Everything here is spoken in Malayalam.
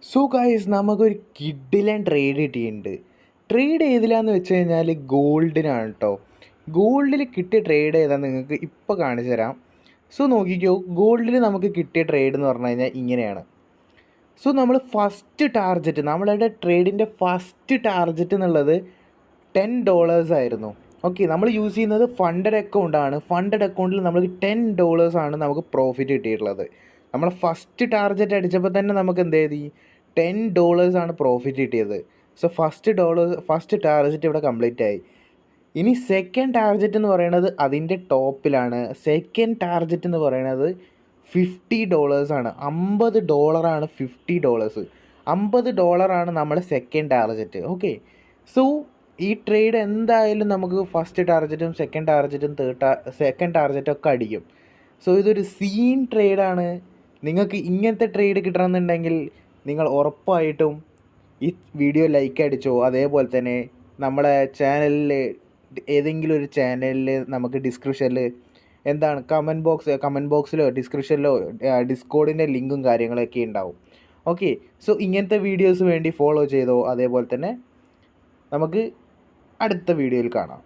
സോ ഗായ്സ് നമുക്കൊരു കിഡിലൻ ട്രേഡ് കിട്ടിയിട്ടുണ്ട്. ട്രേഡ് ഏതിലാന്ന് വെച്ച് കഴിഞ്ഞാൽ ഗോൾഡിനാണ് കേട്ടോ. ഗോൾഡിൽ കിട്ടിയ ട്രേഡ് ഏതാണെന്ന് നിങ്ങൾക്ക് ഇപ്പോൾ കാണിച്ചു തരാം. സോ നോക്കിക്കോ, ഗോൾഡിൽ നമുക്ക് കിട്ടിയ ട്രേഡ് എന്ന് പറഞ്ഞു കഴിഞ്ഞാൽ ഇങ്ങനെയാണ്. സോ നമ്മൾ ഫസ്റ്റ് ടാർഗറ്റ്, നമ്മളുടെ ട്രേഡിൻ്റെ ഫസ്റ്റ് ടാർഗറ്റ് എന്നുള്ളത് $10 ആയിരുന്നു. ഓക്കെ, നമ്മൾ യൂസ് ചെയ്യുന്നത് ഫണ്ടഡ് അക്കൗണ്ടാണ്. ഫണ്ടഡ് അക്കൗണ്ടിൽ നമുക്ക് $10 ആണ് നമുക്ക് പ്രോഫിറ്റ് കിട്ടിയിട്ടുള്ളത്. നമ്മൾ ഫസ്റ്റ് ടാർഗറ്റ് അടിച്ചപ്പോൾ തന്നെ നമുക്ക് എന്ത് ചെയ്തി, $10 ആണ് പ്രോഫിറ്റ് കിട്ടിയത്. സോ ഫസ്റ്റ് ടാർഗറ്റ് ഇവിടെ കംപ്ലീറ്റ് ആയി. ഇനി സെക്കൻഡ് ടാർഗറ്റ് എന്ന് പറയുന്നത് അതിൻ്റെ ടോപ്പിലാണ്. സെക്കൻഡ് ടാർഗറ്റ് എന്ന് പറയുന്നത് $50 ആണ്. $50 $50. $50 നമ്മുടെ സെക്കൻഡ് ടാർഗറ്റ്. ഓക്കെ, സോ ഈ ട്രേഡ് എന്തായാലും നമുക്ക് ഫസ്റ്റ് ടാർഗറ്റും സെക്കൻഡ് ടാർഗറ്റും ഒക്കെ അടിക്കും. സോ ഇതൊരു സീൻ ട്രേഡാണ്. നിങ്ങൾക്ക് ഇങ്ങനത്തെ ട്രേഡ് കിട്ടണമെന്നുണ്ടെങ്കിൽ നിങ്ങൾ ഉറപ്പായിട്ടും ഈ വീഡിയോ ലൈക്ക് അടിച്ചോ. അതേപോലെ തന്നെ നമ്മുടെ ചാനലിൽ ഏതെങ്കിലും ഒരു ചാനലിൽ നമുക്ക് ഡിസ്ക്രിപ്ഷനിൽ എന്താണ് കമൻറ്റ് ബോക്സിലോ ഡിസ്ക്രിപ്ഷനിലോ ഡിസ്കോഡിൻ്റെ ലിങ്കും കാര്യങ്ങളൊക്കെ ഉണ്ടാവും. ഓക്കെ, സോ ഇങ്ങനത്തെ വീഡിയോസ് വേണ്ടി ഫോളോ ചെയ്തോ. അതേപോലെ തന്നെ നമുക്ക് അടുത്ത വീഡിയോയിൽ കാണാം.